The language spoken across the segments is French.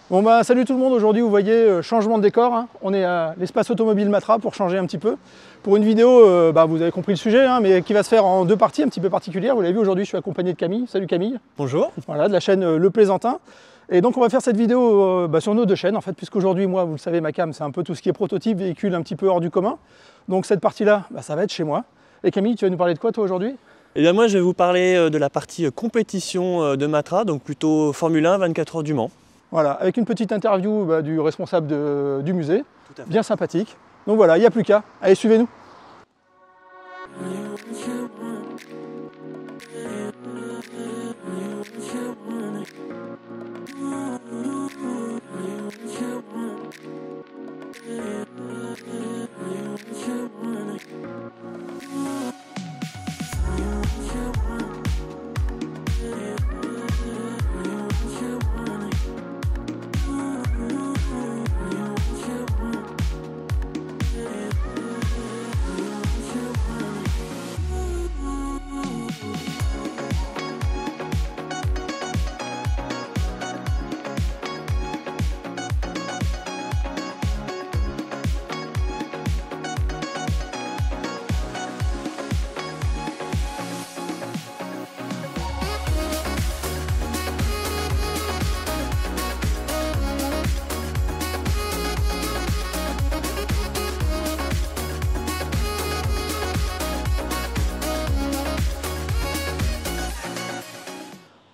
Bon bah salut tout le monde, aujourd'hui vous voyez changement de décor, hein. On est à l'espace automobile Matra pour changer un petit peu. Pour une vidéo, vous avez compris le sujet, hein, mais qui va se faire en deux parties un petit peu particulières. Vous l'avez vu, aujourd'hui je suis accompagné de Camille. Salut Camille. Bonjour. Voilà, de la chaîne Le Plaisantin. Et donc on va faire cette vidéo sur nos deux chaînes en fait, puisqu'aujourd'hui moi vous le savez ma cam c'est un peu tout ce qui est prototype, véhicule un petit peu hors du commun. Donc cette partie-là, ça va être chez moi. Et Camille, tu vas nous parler de quoi toi aujourd'hui? Eh bien moi je vais vous parler de la partie compétition de Matra, donc plutôt Formule 1 24 heures du Mans. Voilà, avec une petite interview du responsable du musée, bien sympathique. Donc voilà, il n'y a plus qu'à. Allez, suivez-nous.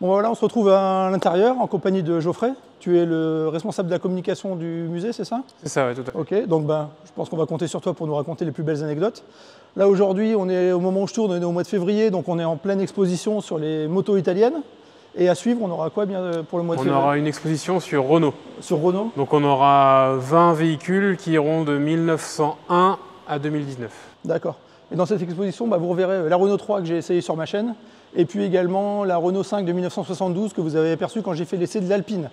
Bon voilà, on se retrouve à l'intérieur en compagnie de Geoffrey. Tu es le responsable de la communication du musée, c'est ça? C'est ça, oui, tout à fait. Ok, donc je pense qu'on va compter sur toi pour nous raconter les plus belles anecdotes. Là aujourd'hui, on est au moment où je tourne, on est au mois de février, donc on est en pleine exposition sur les motos italiennes. Et à suivre, on aura quoi bien pour le mois de février? On aura une exposition sur Renault. Sur Renault? Donc on aura 20 véhicules qui iront de 1901 à 2019. D'accord. Et dans cette exposition, vous reverrez la Renault 3 que j'ai essayé sur ma chaîne, et puis également la Renault 5 de 1972 que vous avez aperçu quand j'ai fait l'essai de l'Alpine.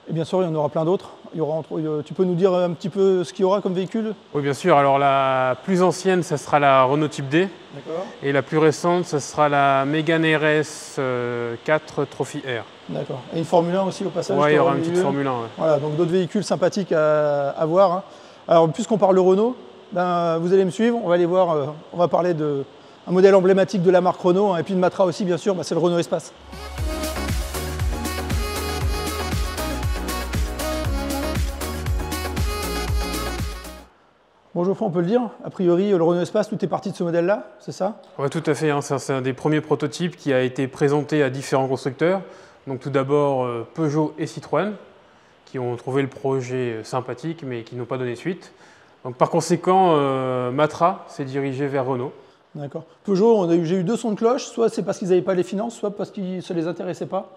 Et bien sûr, il y en aura plein d'autres. Tu peux nous dire un petit peu ce qu'il y aura comme véhicule? Oui, bien sûr. Alors la plus ancienne, ça sera la Renault Type D. D'accord. Et la plus récente, ça sera la Mégane RS 4 Trophy R. D'accord. Et une Formule 1 aussi au passage? Oui, il y aura une petite Formule 1. Ouais. Voilà, donc d'autres véhicules sympathiques à voir, hein. Alors, puisqu'on parle de Renault, vous allez me suivre, on va aller voir, on va parler d'un modèle emblématique de la marque Renault, hein, et puis de Matra aussi, bien sûr, c'est le Renault Espace. Bon Geoffroy, on peut le dire, a priori le Renault Espace, tout est parti de ce modèle-là, c'est ça? Oui, tout à fait. Hein. C'est un des premiers prototypes qui a été présenté à différents constructeurs. Donc tout d'abord Peugeot et Citroën, qui ont trouvé le projet sympathique, mais qui n'ont pas donné suite. Donc par conséquent, Matra s'est dirigé vers Renault. D'accord. Peugeot, j'ai eu deux sons de cloche, soit c'est parce qu'ils n'avaient pas les finances, soit parce qu'ils ne se les intéressaient pas.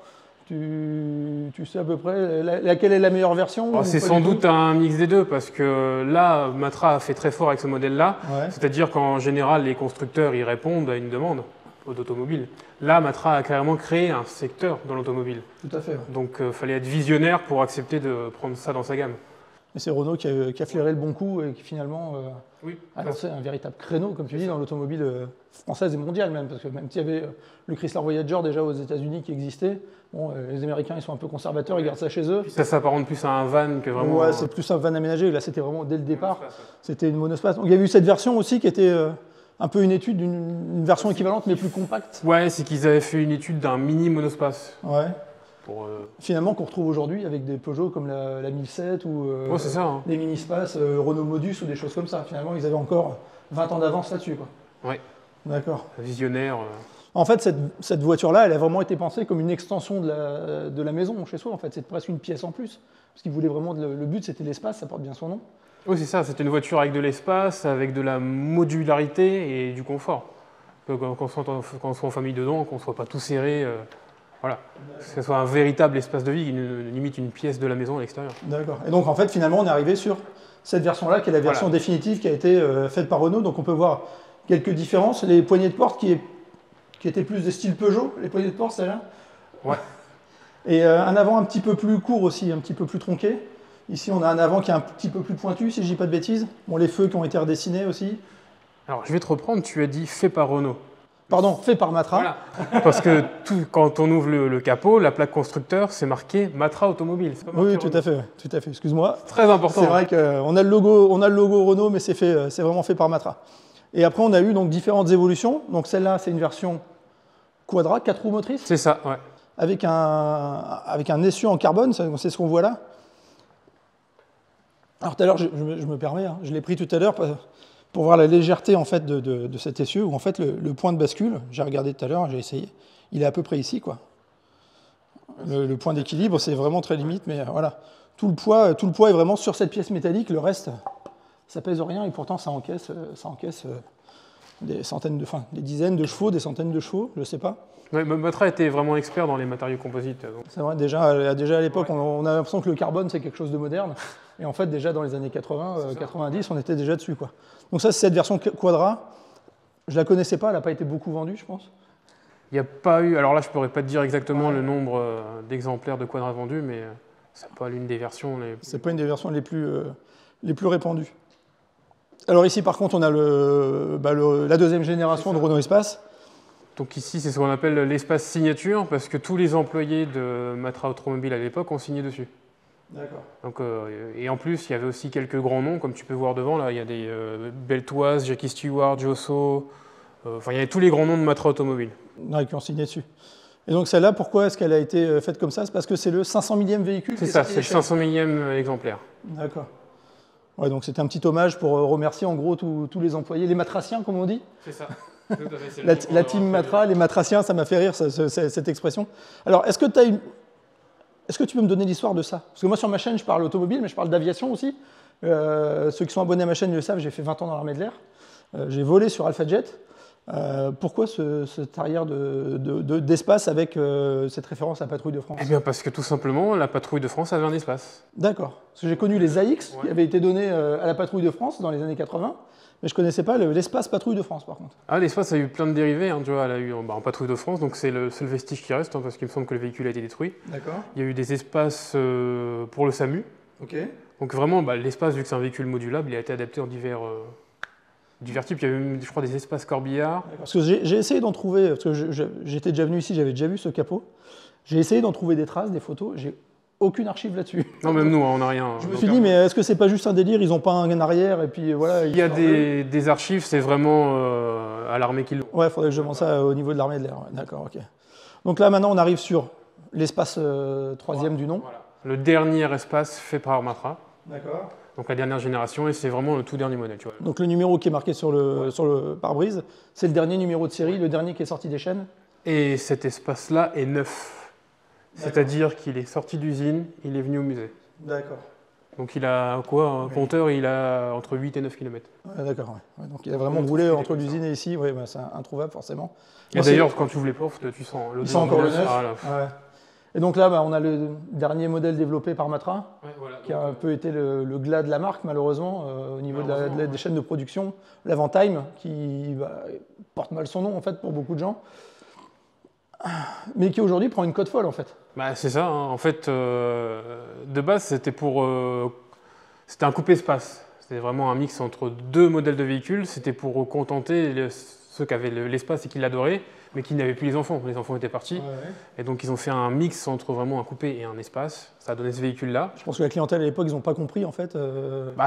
Tu sais à peu près laquelle est la meilleure version? C'est sans doute un mix des deux, parce que là, Matra a fait très fort avec ce modèle-là. Ouais. C'est-à-dire qu'en général, les constructeurs ils répondent à une demande d'automobile. Là, Matra a carrément créé un secteur dans l'automobile. Tout à fait. Donc il fallait être visionnaire pour accepter de prendre ça dans sa gamme. Et c'est Renault qui a flairé le bon coup et qui finalement a lancé un véritable créneau, comme tu dis, dans l'automobile française et mondiale même. Parce que même s'il y avait le Chrysler Voyager déjà aux États-Unis qui existait, bon, les Américains ils sont un peu conservateurs, ils gardent ça chez eux. Puis ça s'apparente plus à un van que vraiment. Ouais, c'est plus un van aménagé. Là, c'était vraiment dès le départ. C'était une monospace. Donc il y a eu cette version aussi qui était un peu une étude d'une version équivalente mais plus compacte. Ouais, c'est qu'ils avaient fait une étude d'un mini monospace. Ouais. Finalement, qu'on retrouve aujourd'hui avec des Peugeot comme la 1007 ou ça, hein. Des mini-spaces, Renault Modus ou des choses comme ça. Finalement, ils avaient encore 20 ans d'avance là-dessus. Oui. D'accord. Visionnaire. En fait, cette voiture-là, elle a vraiment été pensée comme une extension de la maison chez soi. En fait, c'est presque une pièce en plus. Parce qu'ils voulaient vraiment, le but, c'était l'espace, ça porte bien son nom. Oui, c'est ça. C'est une voiture avec de l'espace, avec de la modularité et du confort. Qu'on soit en famille dedans, qu'on ne soit pas tout serré. Voilà, que ce soit un véritable espace de vie, limite une pièce de la maison à l'extérieur. D'accord. Et donc en fait, finalement, on est arrivé sur cette version-là, qui est la version définitive qui a été faite par Renault. Donc on peut voir quelques différences. Les poignées de porte qui étaient plus de style Peugeot, les poignées de porte, celle-là. Ouais. Et un avant un petit peu plus court aussi, un petit peu plus tronqué. Ici, on a un avant qui est un petit peu plus pointu, si je ne dis pas de bêtises. Bon, les feux qui ont été redessinés aussi. Alors, je vais te reprendre, tu as dit fait par Renault. Pardon, fait par Matra. Voilà. Parce que quand on ouvre le capot, la plaque constructeur, c'est marqué Matra Automobile. Oui, tout à fait, excuse-moi. Très important. C'est vrai qu'on a le logo Renault, mais c'est vraiment fait par Matra. Et après, on a eu donc différentes évolutions. Donc celle-là, c'est une version Quadra, 4 roues motrices. C'est ça, ouais. Avec un essieu en carbone, c'est ce qu'on voit là. Alors tout à l'heure, je me permets, je l'ai pris tout à l'heure pour voir la légèreté en fait de cet essieu, où en fait le point de bascule, j'ai regardé tout à l'heure, j'ai essayé, il est à peu près ici, quoi. Le point d'équilibre, c'est vraiment très limite, mais voilà. Tout le poids est vraiment sur cette pièce métallique, le reste, ça pèse rien, et pourtant ça encaisse des dizaines de chevaux, des centaines de chevaux, je ne sais pas. Ouais, Matra était vraiment expert dans les matériaux composites. C'est vrai, déjà à l'époque, ouais. On a l'impression que le carbone, c'est quelque chose de moderne. Et en fait, déjà dans les années 80, 90, on était déjà dessus, quoi. Donc ça, c'est cette version Quadra. Je ne la connaissais pas, elle n'a pas été beaucoup vendue, je pense. Il n'y a pas eu... Alors là, je ne pourrais pas te dire exactement le nombre d'exemplaires de Quadra vendus, mais c'est pas l'une des versions... C'est pas une des versions les plus répandues. Alors ici, par contre, on a la deuxième génération de Renault Espace. Donc ici, c'est ce qu'on appelle l'espace signature, parce que tous les employés de Matra Automobile à l'époque ont signé dessus. D'accord. Donc, et en plus, il y avait aussi quelques grands noms, comme tu peux voir devant, là, il y a des Beltoise, Jackie Stewart, Josso, enfin, il y avait tous les grands noms de Matra Automobile. Ouais, qui ont signé dessus. Et donc celle-là, pourquoi est-ce qu'elle a été faite comme ça? C'est parce que c'est le 500 millième véhicule. C'est ça, c'est le 500 millième exemplaire. D'accord. Ouais, donc c'était un petit hommage pour remercier en gros tous les employés, les matraciens, comme on dit. C'est ça. La team Matra, les matraciens, ça m'a fait rire cette expression. Alors, est-ce que tu peux me donner l'histoire de ça? Parce que moi, sur ma chaîne, je parle automobile, mais je parle d'aviation aussi. Ceux qui sont abonnés à ma chaîne le savent, j'ai fait 20 ans dans l'armée de l'air. J'ai volé sur Alpha Jet. Pourquoi cette arrière d'espace avec cette référence à la Patrouille de France? Eh bien, parce que tout simplement, la Patrouille de France avait un espace. D'accord. Parce que j'ai connu les AX qui avaient été donnés à la Patrouille de France dans les années 80. Mais je ne connaissais pas l'espace Patrouille de France, par contre. Ah, l'espace a eu plein de dérivés. Hein, tu vois, elle a eu en Patrouille de France, donc c'est le seul vestige qui reste, parce qu'il me semble que le véhicule a été détruit. D'accord. Il y a eu des espaces pour le SAMU. Ok. Donc vraiment, l'espace, vu que c'est un véhicule modulable, il a été adapté en divers types. Il y avait même, je crois, des espaces corbillards. Parce que j'ai essayé d'en trouver, parce que j'étais déjà venu ici, j'avais déjà vu ce capot. J'ai essayé d'en trouver des traces, des photos. J'ai aucune archive là-dessus. Non, même nous, on n'a rien. Je me suis dit, mais est-ce que c'est pas juste un délire? Ils n'ont pas un arrière et puis voilà. Il y a des archives, c'est vraiment à l'armée qui l'ont. Ouais, il faudrait que je demande ça au niveau de l'armée de l'air. Ouais, d'accord, ok. Donc là, maintenant, on arrive sur l'espace troisième du nom. Voilà. Le dernier espace fait par Matra. D'accord. Donc la dernière génération, et c'est vraiment le tout dernier modèle. Tu vois. Donc le numéro qui est marqué sur le pare-brise, c'est le dernier numéro de série, le dernier qui est sorti des chaînes. Et cet espace-là est neuf. C'est-à-dire qu'il est sorti d'usine, il est venu au musée. D'accord. Donc il a quoi? Un compteur, il a entre 8 et 9 km. D'accord, ouais. Donc il a vraiment roulé entre l'usine et ici, ouais, c'est introuvable forcément. Et d'ailleurs, quand tu ouvres les portes, tu sens l'odeur. Il sent encore le neuf. Ouais. Et donc là, on a le dernier modèle développé par Matra, qui a un peu été le glas de la marque, malheureusement, au niveau des chaînes de production. L'Avantime, qui porte mal son nom, en fait, pour beaucoup de gens, mais qui aujourd'hui prend une cote folle, en fait. C'est ça, hein. En fait, de base, c'était un coupe-espace. C'était vraiment un mix entre deux modèles de véhicules. C'était pour contenter ceux qui avaient l'espace et qui l'adoraient, mais qui n'avaient plus les enfants. Les enfants étaient partis. Ouais. Et donc, ils ont fait un mix entre vraiment un coupé et un espace. Ça a donné ce véhicule-là. Je pense que la clientèle, à l'époque, ils n'ont pas compris, en fait.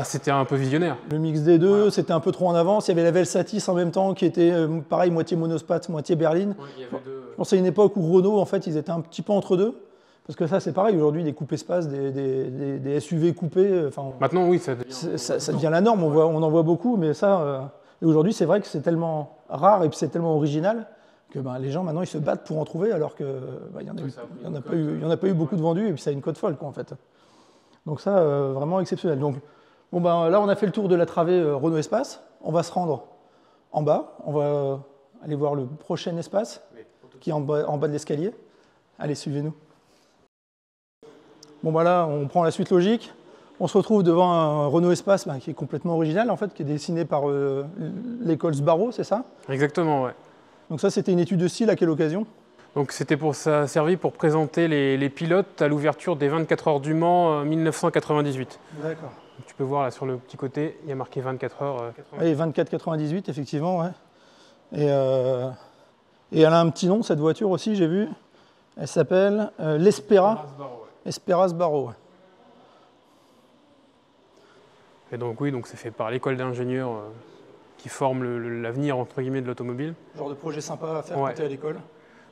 C'était un peu visionnaire. Le mix des deux, c'était un peu trop en avance. Il y avait la Velsatis en même temps, qui était, pareil, moitié monospace, moitié berline. Ouais, il y avait deux... Je pense à une époque où Renault, en fait, ils étaient un petit peu entre deux. Parce que ça, c'est pareil, aujourd'hui, des coupes-espaces, des SUV coupés. Maintenant, oui, ça devient la norme. On en voit beaucoup, mais ça... Et aujourd'hui, c'est vrai que c'est tellement rare et puis c'est tellement original que les gens, maintenant, ils se battent pour en trouver, alors qu'il n'y en a pas eu beaucoup de vendus, et puis ça a une cote folle, quoi, en fait. Donc ça, vraiment exceptionnel. Donc, là, on a fait le tour de la travée Renault Espace. On va se rendre en bas. On va aller voir le prochain espace, qui est en bas de l'escalier. Allez, suivez-nous. Là, on prend la suite logique. On se retrouve devant un Renault Espace qui est complètement original, en fait, qui est dessiné par l'école Sbarro, c'est ça? Exactement, ouais. Donc ça, c'était une étude de style à quelle occasion? Donc c'était servi pour présenter les pilotes à l'ouverture des 24 heures du Mans 1998. D'accord. Tu peux voir là sur le petit côté, il y a marqué 24 heures. Oui, 24-98, effectivement, ouais. Et Et elle a un petit nom, cette voiture aussi, j'ai vu. Elle s'appelle l'Espera. Espera Sbarro. Ouais. Et donc oui, c'est fait par l'école d'ingénieurs qui forme l'avenir entre guillemets de l'automobile. Genre de projet sympa à faire quand tu es à l'école.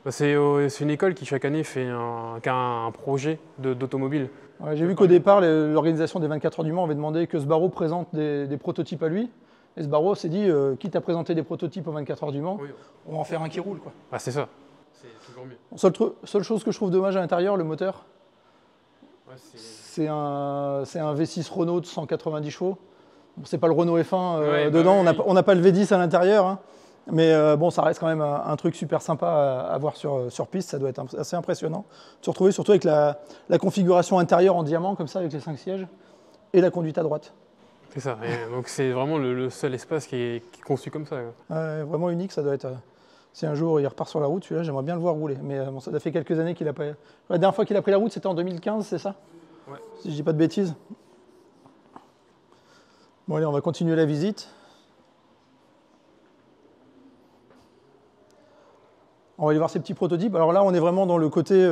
Bah, c'est une école qui chaque année fait un projet d'automobile. Ouais, j'ai vu qu'au départ, l'organisation des 24 heures du Mans avait demandé que Sbarro présente des prototypes à lui. Et Sbarro s'est dit, quitte à présenter des prototypes aux 24 heures du Mans, on va en faire un qui roule, quoi. Ah, c'est ça. C'est toujours mieux. Seule chose que je trouve dommage à l'intérieur, le moteur. Ouais, c'est un V6 Renault de 190 chevaux. Bon, c'est pas le Renault F1 dedans, on n'a pas le V10 à l'intérieur. Hein. Mais bon, ça reste quand même un truc super sympa à voir sur piste, ça doit être assez impressionnant. De se retrouver surtout avec la configuration intérieure en diamant, comme ça, avec les 5 sièges, et la conduite à droite. C'est ça, et donc c'est vraiment le seul espace qui est conçu comme ça. Vraiment unique, ça doit être... si un jour il repart sur la route, celui-là, j'aimerais bien le voir rouler. Mais bon, ça fait quelques années qu'il a pas... La dernière fois qu'il a pris la route, c'était en 2015, c'est ça? Ouais. Si je dis pas de bêtises. Bon, allez, on va continuer la visite. On va aller voir ces petits prototypes. Alors là, on est vraiment dans le côté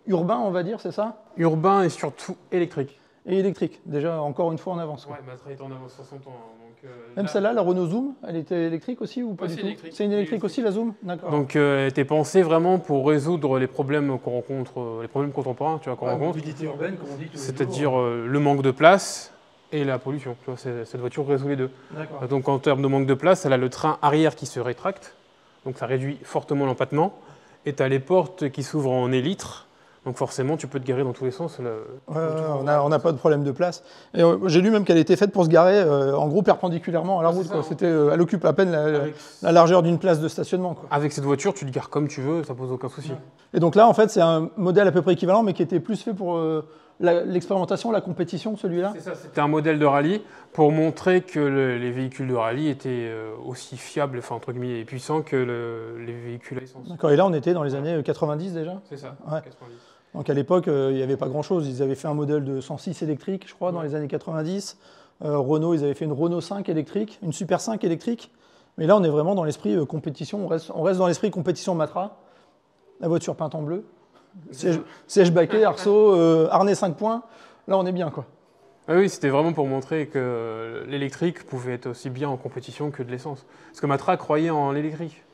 urbain, on va dire, c'est ça? Urbain et surtout électrique. Et électrique, déjà encore une fois en avance. Ouais, Matra est en avance 60 ans. Donc, même celle-là, la Renault Zoom, elle était électrique aussi ou pas du tout? C'est une électrique aussi, la Zoom? D'accord. Donc elle était pensée vraiment pour résoudre les problèmes qu'on rencontre, les problèmes contemporains, tu vois, qu'on rencontre. Mobilité urbaine, comme on dit. C'est-à-dire le manque de place et la pollution. Tu vois, cette voiture résout les deux. Donc en termes de manque de place, elle a le train arrière qui se rétracte, donc ça réduit fortement l'empattement. Et tu as les portes qui s'ouvrent en élytre. Donc forcément, tu peux te garer dans tous les sens. On n'a pas de problème de place. J'ai lu même qu'elle était faite pour se garer, en gros, perpendiculairement à la route. Elle occupe à peine la largeur d'une place de stationnement. Quoi. Avec cette voiture, tu te gares comme tu veux, ça pose aucun souci. Ouais. Et donc là, en fait, c'est un modèle à peu près équivalent, mais qui était plus fait pour l'expérimentation, la compétition, celui-là. C'est ça, c'était un modèle de rallye pour montrer que les véhicules de rallye étaient aussi fiables, enfin entre guillemets, et puissants que les véhicules à essence. D'accord, et là, on était dans les années 90 déjà? C'est ça, ouais. 90. Donc à l'époque, il n'y avait pas grand-chose. Ils avaient fait un modèle de 106 électrique, je crois, dans les années 90. Renault, ils avaient fait une Renault 5 électrique, une Super 5 électrique. Mais là, on est vraiment dans l'esprit compétition. On reste dans l'esprit compétition Matra. La voiture peinte en bleu. Siège baquet, arceau, harnais 5 points. Là, on est bien, quoi. Ah oui, c'était vraiment pour montrer que l'électrique pouvait être aussi bien en compétition que de l'essence. Parce que Matra croyait en l'électrique.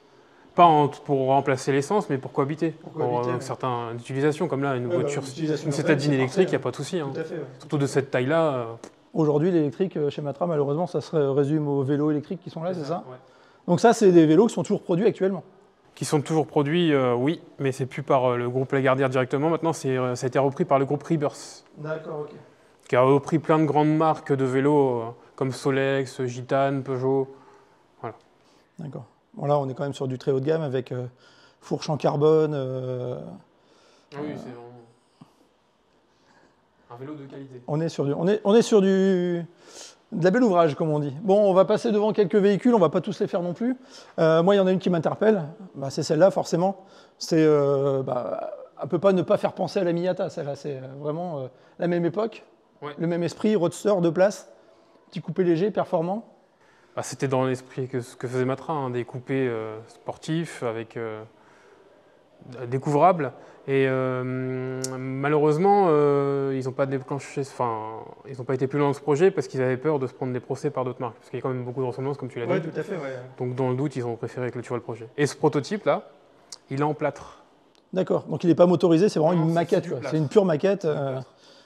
Pas pour remplacer l'essence, mais pour cohabiter. Pour certaines utilisations, comme là, une voiture, une citadine électrique, il n'y a pas de souci. Hein. Surtout de cette taille-là. Aujourd'hui, l'électrique chez Matra, malheureusement, ça se résume aux vélos électriques qui sont là, c'est ça? Ouais. Donc ça, c'est des vélos qui sont toujours produits actuellement? Qui sont toujours produits, oui, mais c'est plus par le groupe Lagardère directement. Maintenant, ça a été repris par le groupe Rebirth. D'accord, ok. Qui a repris plein de grandes marques de vélos, comme Solex, Gitane, Peugeot. Voilà. D'accord. Bon, là, on est quand même sur du très haut de gamme avec fourche en carbone. Oui, c'est vraiment un vélo de qualité. On est sur de la belle ouvrage, comme on dit. Bon, on va passer devant quelques véhicules, on ne va pas tous les faire non plus. Moi, il y en a une qui m'interpelle, c'est celle-là, forcément. Elle ne peut pas ne pas faire penser à la Miata, celle-là. C'est vraiment la même époque, le même esprit, roadster, 2 places, petit coupé léger, performant. C'était dans l'esprit que faisait Matra, hein, des coupés sportifs avec découvrables. Et malheureusement, ils n'ont pas déclenché, ils n'ont pas été plus loin dans ce projet parce qu'ils avaient peur de se prendre des procès par d'autres marques. Parce qu'il y a quand même beaucoup de ressemblances, comme tu l'as dit. Oui, tout à fait. Ouais. Donc dans le doute, ils ont préféré clôturer le projet. Et ce prototype-là, il est en plâtre. D'accord. Donc il n'est pas motorisé, c'est vraiment une maquette. C'est une pure maquette.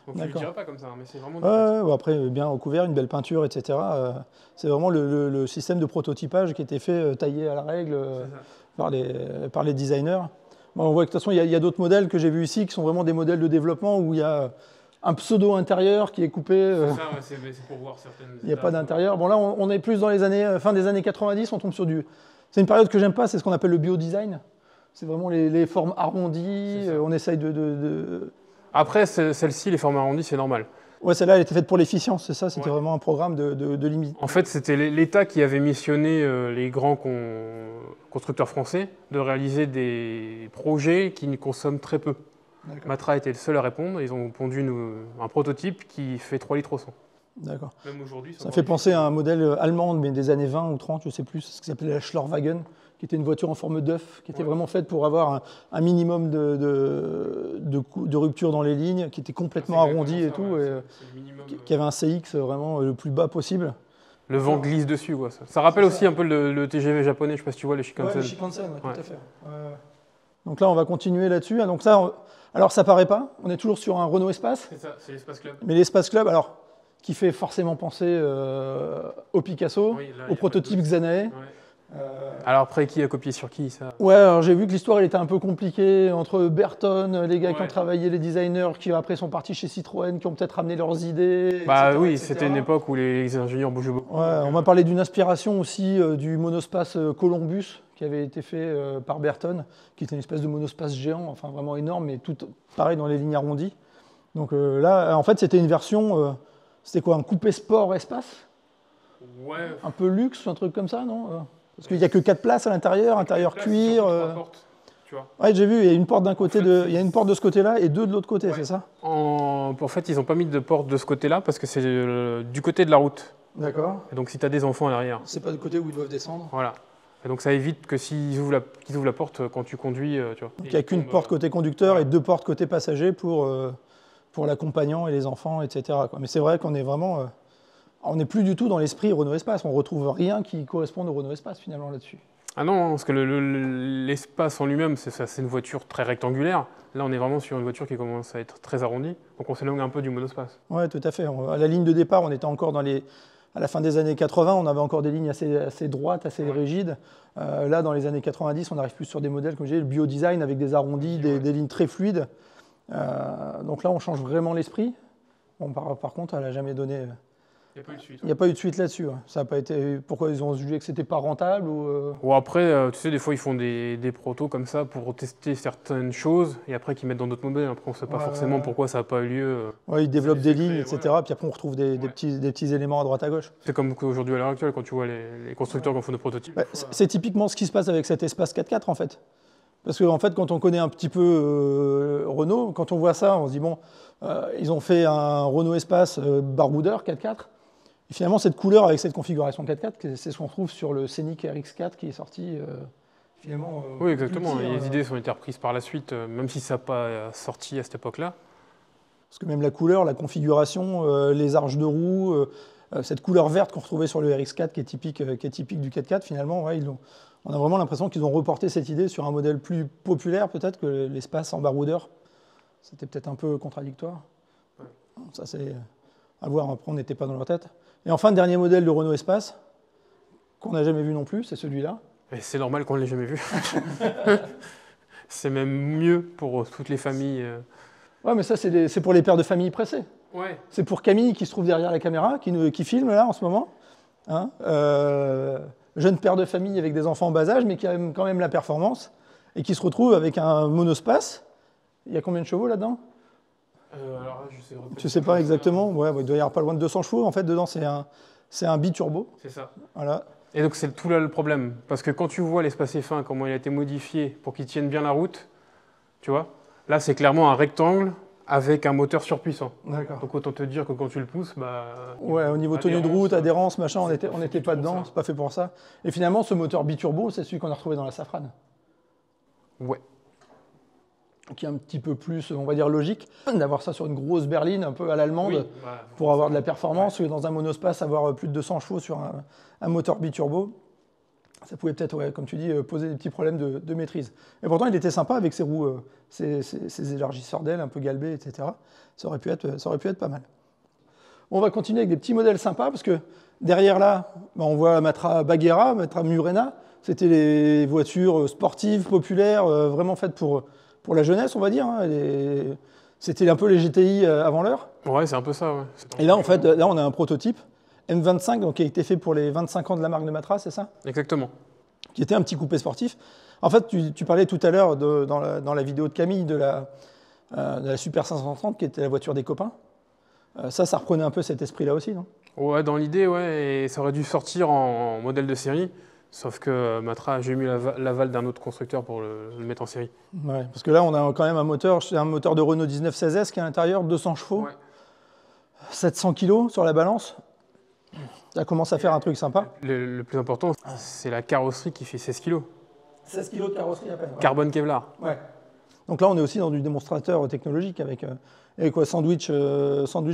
Donc je ne le dirais pas comme ça, mais c'est vraiment... après, bien recouvert, une belle peinture, etc. C'est vraiment le système de prototypage qui était fait, taillé à la règle par les designers. Bon, on voit que de toute façon, il y a d'autres modèles que j'ai vus ici qui sont vraiment des modèles de développement où il y a un pseudo intérieur qui est coupé. C'est pour voir certaines... Il n'y a pas d'intérieur. Bon, là, on est plus dans les fin des années 90, on tombe sur du... C'est une période que j'aime pas, c'est ce qu'on appelle le biodesign. C'est vraiment les formes arrondies, on essaye de... Après, celle-ci, les formes arrondies, c'est normal. Ouais, celle-là, elle était faite pour l'efficience, c'est ça? C'était vraiment un programme de limite. En fait, c'était l'État qui avait missionné les grands constructeurs français de réaliser des projets qui consomment très peu. Matra était le seul à répondre. Ils ont pondu un prototype qui fait 3 litres au 100. D'accord. Même aujourd'hui. Ça fait penser à un modèle allemand, mais des années 20 ou 30, je ne sais plus, ce qui s'appelait la Schlorwagen, qui était une voiture en forme d'œuf, qui était vraiment faite pour avoir un minimum de rupture dans les lignes, qui était complètement arrondi et tout, et qui avait un CX vraiment le plus bas possible. Le vent glisse dessus, quoi. Ça rappelle aussi un peu le TGV japonais, je ne sais pas si tu vois, le Shinkansen. Ouais, le Shinkansen, tout à fait. Donc là, on va continuer là-dessus. Donc ça, alors ça paraît pas, on est toujours sur un Renault Espace. C'est ça, c'est l'Espace Club. Mais l'Espace Club, alors, qui fait forcément penser au Picasso, au prototype Xanae. Alors après, qui a copié sur qui, ça? Ouais, alors j'ai vu que l'histoire elle était un peu compliquée entre Berton, les gars qui ont travaillé, les designers qui après sont partis chez Citroën, qui ont peut-être ramené leurs idées. Bah etc., oui, etc. c'était une époque où les ingénieurs bougeaient beaucoup. Ouais, on m'a parlé d'une inspiration aussi du monospace Columbus qui avait été fait par Berton, qui était une espèce de monospace géant, enfin vraiment énorme, mais tout pareil dans les lignes arrondies. Donc là, en fait, c'était une version, c'était quoi, un coupé sport espace? Ouais. Un peu luxe, un truc comme ça, non? Parce qu'il n'y a que 4 places à l'intérieur, intérieur cuir. Tu vois. Ouais, j'ai vu, il y a une porte d'un côté, il y a une porte de ce côté-là et 2 de l'autre côté, c'est ça? En fait, ils n'ont pas mis de porte de ce côté-là parce que c'est du côté de la route. D'accord. Et donc si tu as des enfants à l'arrière. C'est pas du côté où ils doivent descendre. Voilà. Et donc ça évite que qu'ils ouvrent la porte quand tu conduis, tu vois. Donc il n'y a qu'une porte côté conducteur et 2 portes côté passager pour l'accompagnant et les enfants, etc. quoi. Mais c'est vrai qu'on est vraiment... on n'est plus du tout dans l'esprit Renault Espace. On ne retrouve rien qui corresponde au Renault Espace finalement là-dessus. Ah non, parce que l'espace en lui-même, c'est une voiture très rectangulaire. Là, on est vraiment sur une voiture qui commence à être très arrondie. Donc on s'éloigne un peu du monospace. Oui, tout à fait. À la ligne de départ, on était encore à la fin des années 80, on avait encore des lignes assez droites, assez rigides. Là, dans les années 90, on arrive plus sur des modèles, comme je disais, le biodesign avec des arrondis, des lignes très fluides. Donc là, on change vraiment l'esprit. Bon, par contre, elle n'a jamais donné... Il n'y a pas eu de suite. Il n'y a pas eu de suite là-dessus. Ça a pas été... Pourquoi ils ont jugé que c'était pas rentable Ou après, tu sais, des fois, ils font des protos comme ça pour tester certaines choses et après qu'ils mettent dans d'autres modèles. Après, on ne sait pas forcément pourquoi ça n'a pas eu lieu. Ouais, ils développent des lignes, etc. Puis après, on retrouve des petits éléments à droite à gauche. C'est comme aujourd'hui à l'heure actuelle, quand tu vois les constructeurs qui font des prototypes. C'est typiquement ce qui se passe avec cet espace 4x4 en fait. Parce qu'en fait, quand on connaît un petit peu Renault, quand on voit ça, on se dit bon, ils ont fait un Renault Espace baroudeur 4x4. Et finalement, cette couleur avec cette configuration 4x4, c'est ce qu'on trouve sur le Scénic RX4 qui est sorti finalement. Oui, exactement. Les idées ont été reprises par la suite, même si ça n'a pas sorti à cette époque-là. Parce que même la couleur, la configuration, les arches de roue, cette couleur verte qu'on retrouvait sur le RX4 qui est typique du 4x4, finalement, ouais, on a vraiment l'impression qu'ils ont reporté cette idée sur un modèle plus populaire peut-être que l'espace en baroudeur. C'était peut-être un peu contradictoire. Ouais. Ça, c'est à voir, après on n'était pas dans leur tête. Et enfin, le dernier modèle de Renault Espace, qu'on n'a jamais vu non plus, c'est celui-là. Et c'est normal qu'on ne l'ait jamais vu. C'est même mieux pour toutes les familles. Ouais, mais ça, c'est pour les pères de famille pressés. Ouais. C'est pour Camille qui se trouve derrière la caméra, qui filme là en ce moment. Hein, jeune père de famille avec des enfants en bas âge, mais qui a quand même la performance, et qui se retrouve avec un monospace. Il y a combien de chevaux là-dedans ? Alors là, je sais pas exactement. Ouais, il doit y avoir pas loin de 200 chevaux. En fait, dedans, c'est un biturbo. C'est ça. Voilà. Et donc, c'est tout là le problème. Parce que quand tu vois l'espace F1, comment il a été modifié pour qu'il tienne bien la route, tu vois, là, c'est clairement un rectangle avec un moteur surpuissant. D'accord. Donc, autant te dire que quand tu le pousses, ouais, au niveau tenue de route, adhérence, machin, on n'était pas dedans. C'est pas fait pour ça. Et finalement, ce moteur biturbo, c'est celui qu'on a retrouvé dans la Safran. Ouais. Qui est un petit peu plus, on va dire, logique, d'avoir ça sur une grosse berline, un peu à l'allemande, pour avoir de la performance, ou dans un monospace, avoir plus de 200 chevaux sur un moteur biturbo. Ça pouvait peut-être, ouais, comme tu dis, poser des petits problèmes de maîtrise. Et pourtant, il était sympa avec ses roues, ses élargisseurs d'ailes un peu galbés, etc. Ça aurait pu être pas mal. On va continuer avec des petits modèles sympas, parce que derrière là, on voit Matra Bagheera, Matra Murena. C'était les voitures sportives, populaires, vraiment faites pour la jeunesse, on va dire. Hein. C'était un peu les GTI avant l'heure. Ouais, c'est un peu ça. Ouais. Et là, en fait, là, on a un prototype M25, donc, qui a été fait pour les 25 ans de la marque de Matra, c'est ça ? Exactement. Qui était un petit coupé sportif. En fait, tu parlais tout à l'heure, dans la vidéo de Camille, de la Super 530, qui était la voiture des copains. Ça reprenait un peu cet esprit-là aussi, non ? Ouais, dans l'idée, ouais. Et ça aurait dû sortir en modèle de série. Sauf que Matra a jamais eu l'aval d'un autre constructeur pour le mettre en série. Ouais, parce que là, on a quand même un moteur de Renault 19 16S qui est à l'intérieur, 200 chevaux. Ouais. 700 kg sur la balance. Ça commence à faire un truc sympa. Le plus important, c'est la carrosserie qui fait 16 kg. 16 kg de carrosserie à peine. Ouais. Carbone Kevlar. Ouais. Donc là, on est aussi dans du démonstrateur technologique avec quoi, sandwich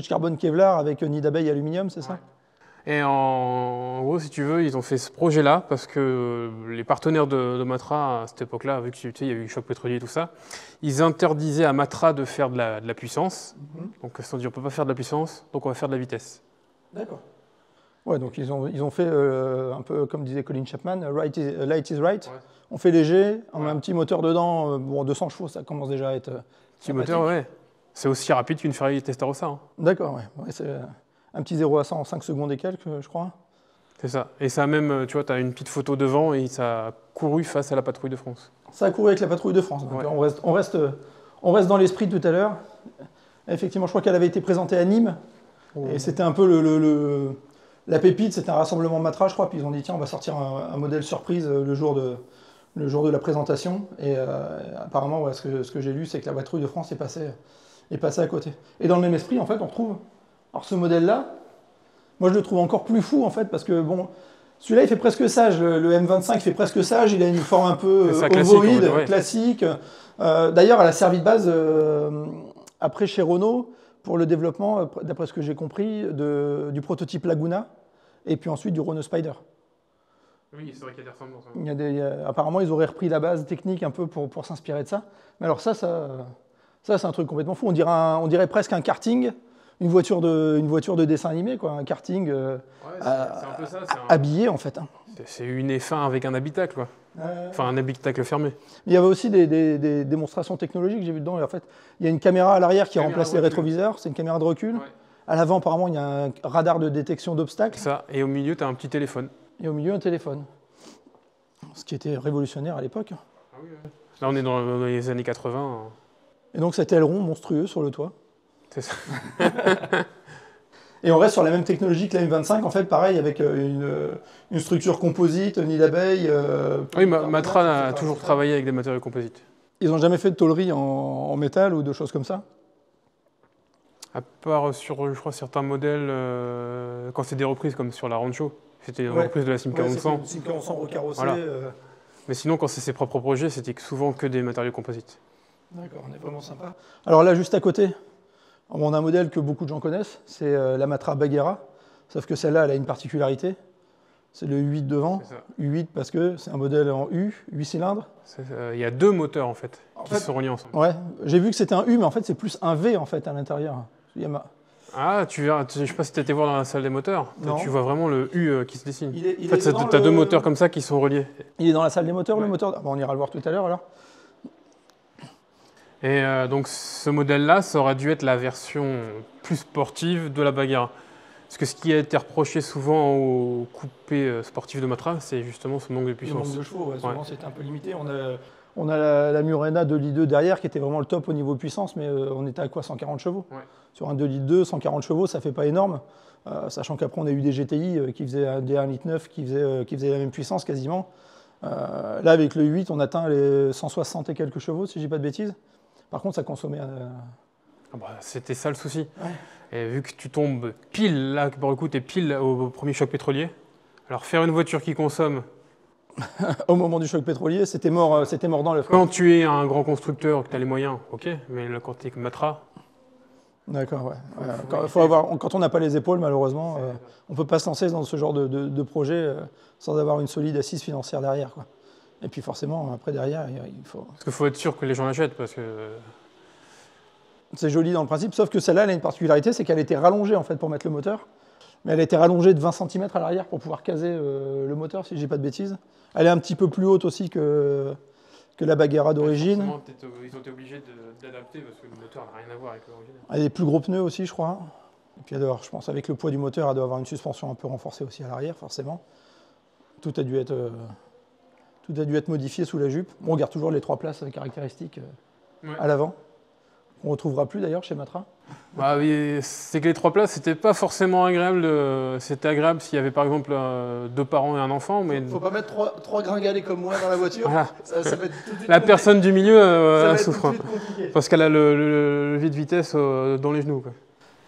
carbone Kevlar avec nid d'abeille aluminium, c'est ça? Et en gros, si tu veux, ils ont fait ce projet-là parce que les partenaires de Matra, à cette époque-là, vu que tu sais, il y a eu le choc pétrolier et tout ça, ils interdisaient à Matra de faire de la puissance. Donc, ils se sont dit, on ne peut pas faire de la puissance, donc on va faire de la vitesse. D'accord. Ouais, donc ils ont fait un peu comme disait Colin Chapman, light is right. Ouais. On fait léger, on met un petit moteur dedans, bon, 200 chevaux, ça commence déjà à être. Petit moteur, ouais. C'est aussi rapide qu'une Ferrari Testarossa. Hein. D'accord, ouais. C'est un petit 0 à 100 en 5 secondes et quelques, je crois. C'est ça. Et ça a même, tu vois, tu as une petite photo devant et ça a couru face à la patrouille de France. Ça a couru avec la patrouille de France. Donc ouais. on reste dans l'esprit de tout à l'heure. Effectivement, je crois qu'elle avait été présentée à Nîmes. Oh. Et c'était un peu la pépite, c'était un rassemblement Matra, je crois. Puis ils ont dit, tiens, on va sortir un modèle surprise le jour de la présentation. Et apparemment, ouais, ce que j'ai lu, c'est que la patrouille de France est passée à côté. Et dans le même esprit, en fait, on retrouve... Alors ce modèle-là, moi je le trouve encore plus fou, en fait, parce que, bon, celui-là, il fait presque sage. Le M25 fait presque sage. Il a une forme un peu ovoïde, classique. D'ailleurs, elle a servi de base, après chez Renault, pour le développement, d'après ce que j'ai compris, du prototype Laguna, et puis ensuite du Renault Spider. Oui, c'est vrai qu'il y a des ressemblances. Apparemment, ils auraient repris la base technique un peu pour s'inspirer de ça. Mais alors ça c'est un truc complètement fou. On dirait presque un karting, une voiture de dessin animé, quoi. Un karting c'est un peu ça, habillé, en fait. Hein. C'est une F1 avec un habitacle, quoi. Enfin, un habitacle fermé. Il y avait aussi des démonstrations technologiques, j'ai vu dedans. Et en fait, il y a une caméra à l'arrière qui remplace les rétroviseurs. C'est une caméra de recul. Ouais. À l'avant, apparemment, il y a un radar de détection d'obstacles. Ça. Et au milieu, tu as un petit téléphone. Et au milieu, un téléphone. Ce qui était révolutionnaire à l'époque. Ah oui, ouais. Là, on est dans les années 80. Et donc, cet aileron monstrueux sur le toit. C'est ça. Et on reste sur la même technologie que la M25, en fait, pareil, avec une structure composite, nid d'abeille. Oui, Matra a toujours travaillé avec des matériaux composites. Ils n'ont jamais fait de tôlerie en métal ou de choses comme ça? À part sur, je crois, certains modèles, quand c'est des reprises comme sur la Rancho. C'était une reprise de la Simca 1100. Simca 1100 recarrossée. Voilà. Mais sinon, quand c'est ses propres projets, c'était souvent que des matériaux composites. D'accord, on est vraiment sympa. Alors là, juste à côté, on a un modèle que beaucoup de gens connaissent, c'est la Matra Bagheera, sauf que celle-là, elle a une particularité, c'est le U8 devant, U8 parce que c'est un modèle en U, 8 cylindres. Il y a deux moteurs en fait, qui sont reliés ensemble. Ouais, j'ai vu que c'était un U, mais en fait c'est plus un V en fait à l'intérieur. Ah, tu verras, je ne sais pas si tu étais voir dans la salle des moteurs, tu vois vraiment le U qui se dessine. En fait, tu as deux moteurs comme ça qui sont reliés. Il est dans la salle des moteurs, le moteur. Bon, on ira le voir tout à l'heure alors. Et donc ce modèle-là, ça aurait dû être la version plus sportive de la Bagheera. Parce que ce qui a été reproché souvent aux coupés sportifs de Matra, c'est justement ce manque de puissance. Le manque de chevaux, souvent c'était un peu limité. On a la Murena 2 litres 2 derrière qui était vraiment le top au niveau puissance, mais on était à quoi, 140 chevaux. Sur un 2 litres 2, 140 chevaux, ça fait pas énorme. Sachant qu'après on a eu des GTI qui faisaient des 1 litre 9 qui faisaient la même puissance quasiment. Là avec le 8, on atteint les 160 et quelques chevaux, si je dis pas de bêtises. Par contre, ça consommait... c'était ça le souci. Et vu que tu tombes pile, là, pour le coup, tu es pile au premier choc pétrolier, alors faire une voiture qui consomme... Au moment du choc pétrolier, c'était mort dans le feu. Quand tu es un grand constructeur, que tu as les moyens, ok, mais là, quand tu es Matra... D'accord, ouais. Quand on n'a pas les épaules, malheureusement, on ne peut pas se lancer dans ce genre de projet sans avoir une solide assise financière derrière, quoi. Et puis forcément, après, derrière, il faut... Parce qu'il faut être sûr que les gens l'achètent, parce que... C'est joli dans le principe, sauf que celle-là, elle a une particularité, c'est qu'elle a été rallongée, en fait, pour mettre le moteur. Mais elle a été rallongée de 20 cm à l'arrière pour pouvoir caser le moteur, si je dis pas de bêtises. Elle est un petit peu plus haute aussi que la Bagheera d'origine. Ils ont été obligés d'adapter, parce que le moteur n'a rien à voir avec l'original. Elle a des plus gros pneus aussi, je crois. Et puis, je pense, avec le poids du moteur, elle doit avoir une suspension un peu renforcée aussi à l'arrière, forcément. Tout a dû être modifié sous la jupe. Bon, on garde toujours les 3 places caractéristiques à l'avant. On ne retrouvera plus d'ailleurs chez Matra. Oui, c'est que les 3 places, c'était pas forcément agréable. C'était agréable s'il y avait par exemple 2 parents et un enfant. Mais... Faut pas mettre 3 gringalés comme moi dans la voiture. Voilà. Ça va être tout de suite la personne du milieu ça va être souffre. Tout de suite compliqué. Parce qu'elle a le levier de vitesse dans les genoux, quoi.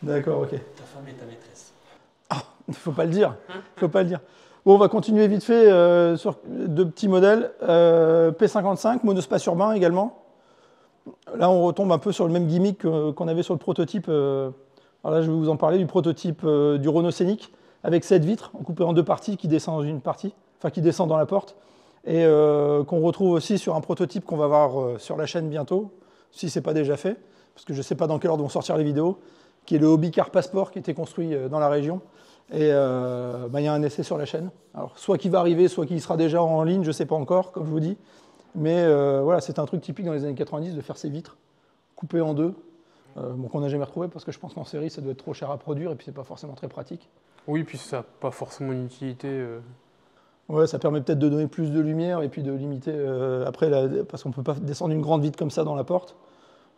D'accord, ok. Ta femme est ta maîtresse. Ah, il ne faut pas le dire. Faut pas le dire. Bon, on va continuer vite fait sur deux petits modèles. P55, monospace urbain également. Là, on retombe un peu sur le même gimmick qu'on avait sur le prototype. Alors là, je vais vous en parler du prototype du Renault Scénic avec 7 vitres, coupées en 2 parties, qui descend dans une partie, enfin qui descend dans la porte, et qu'on retrouve aussi sur un prototype qu'on va voir sur la chaîne bientôt, si ce n'est pas déjà fait, parce que je ne sais pas dans quel ordre vont sortir les vidéos, qui est le Hobby Car Passport qui a été construit dans la région. Et y a un essai sur la chaîne. Alors, soit qui va arriver, soit qui sera déjà en ligne, je ne sais pas encore, comme je vous dis. Mais voilà, c'est un truc typique dans les années 90 de faire ces vitres coupées en deux. Bon, qu'on n'a jamais retrouvé parce que je pense qu'en série, ça doit être trop cher à produire et puis c'est pas forcément très pratique. Oui, puis ça n'a pas forcément une utilité. Ouais, ça permet peut-être de donner plus de lumière et puis de limiter après, parce qu'on ne peut pas descendre une grande vitre comme ça dans la porte.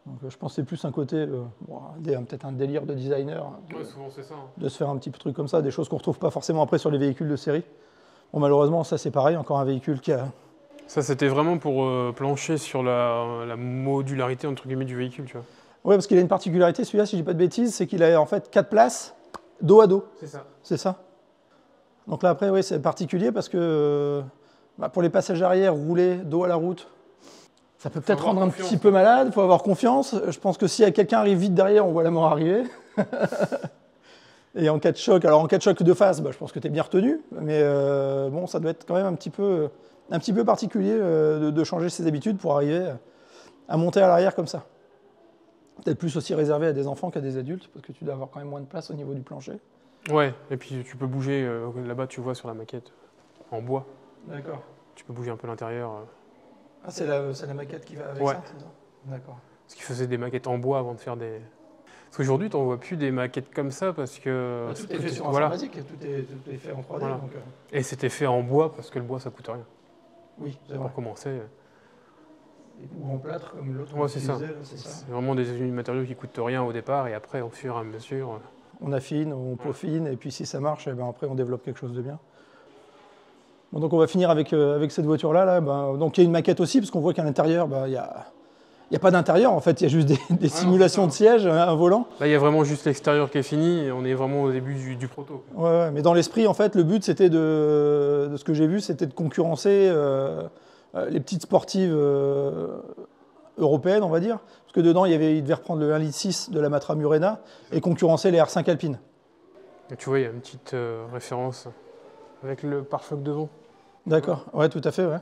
Donc, je pense que c'est plus un côté, peut-être un délire de designer, Ouais, souvent c'est ça. de se faire un petit truc comme ça, des choses qu'on ne retrouve pas forcément après sur les véhicules de série. Bon, malheureusement, ça c'est pareil, encore un véhicule qui a... Ça, c'était vraiment pour plancher sur la modularité entre guillemets du véhicule, tu vois. Ouais, parce qu'il a une particularité, celui-là, si je dis pas de bêtises, c'est qu'il a en fait 4 places, dos à dos. C'est ça. C'est ça. Donc là, après, oui, c'est particulier parce que pour les passages arrière, rouler dos à la route, ça peut peut-être rendre un petit peu malade, il faut avoir confiance. Je pense que si quelqu'un arrive vite derrière, on voit la mort arriver. Et en cas de choc, alors en cas de choc de face, je pense que tu es bien retenu, mais bon, ça doit être quand même un petit peu particulier de changer ses habitudes pour arriver à monter à l'arrière comme ça. Peut-être plus aussi réservé à des enfants qu'à des adultes, parce que tu dois avoir quand même moins de place au niveau du plancher. Ouais, et puis tu peux bouger, là-bas tu vois sur la maquette, en bois. D'accord. Tu peux bouger un peu l'intérieur. Ah, c'est la maquette qui va avec Ouais. ça, c'est ça? D'accord. Parce qu'ils faisaient des maquettes en bois avant de faire des... Parce qu'aujourd'hui, tu n'en vois plus des maquettes comme ça, parce que... Tout est fait sur voilà. informatique, tout est fait en 3D. Voilà. Donc, Et c'était fait en bois, parce que le bois, ça coûte rien. oui, c'est vrai. Pour commencer. Ou en plâtre, comme l'autre. Ouais, c'est ça. C'est ça. C'est vraiment des matériaux qui coûtent rien au départ, et après, au fur et à mesure... On affine, on peaufine, et puis si ça marche, après on développe quelque chose de bien. Bon, donc on va finir avec cette voiture-là. Donc il y a une maquette aussi, parce qu'on voit qu'à l'intérieur, il n'y a pas d'intérieur, en fait, il y a juste des simulations de siège, un volant. Là, il y a vraiment juste l'extérieur qui est fini, et on est vraiment au début du proto. Ouais, mais dans l'esprit, en fait, le but, c'était de ce que j'ai vu, c'était de concurrencer les petites sportives européennes, on va dire. Parce que dedans, il devait reprendre le 1,6 litre de la Matra Murena et concurrencer les R5 Alpine. Et tu vois, il y a une petite référence avec le pare-choc devant. D'accord, ouais, tout à fait, ouais.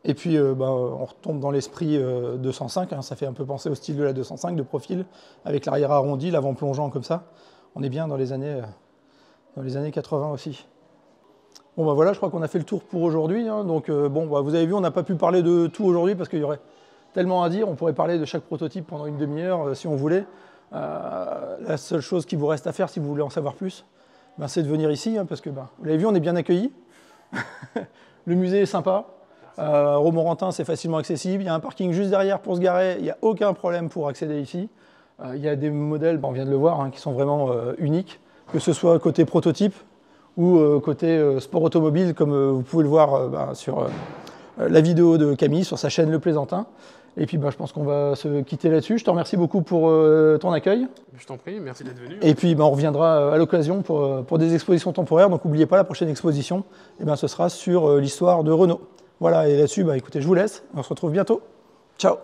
Et puis, on retombe dans l'esprit 205, ça fait un peu penser au style de la 205, de profil, avec l'arrière arrondi, l'avant plongeant comme ça. On est bien dans les années 80 aussi. Bon, voilà, je crois qu'on a fait le tour pour aujourd'hui. Donc, vous avez vu, on n'a pas pu parler de tout aujourd'hui parce qu'il y aurait tellement à dire. On pourrait parler de chaque prototype pendant une demi-heure si on voulait. La seule chose qui vous reste à faire, si vous voulez en savoir plus, c'est de venir ici, parce que, vous l'avez vu, on est bien accueillis. Le musée est sympa. Romorantin, c'est facilement accessible. Il y a un parking juste derrière pour se garer. Il n'y a aucun problème pour accéder ici. Il y a des modèles, on vient de le voir, qui sont vraiment uniques, que ce soit côté prototype ou côté sport automobile, comme vous pouvez le voir sur la vidéo de Camille, sur sa chaîne Le Plaisantin. Et puis je pense qu'on va se quitter là-dessus. Je te remercie beaucoup pour ton accueil. Je t'en prie, merci d'être venu. Et puis on reviendra à l'occasion pour des expositions temporaires. Donc n'oubliez pas, la prochaine exposition, ce sera sur l'histoire de Renault. Voilà, et là-dessus, écoutez, je vous laisse. On se retrouve bientôt. Ciao.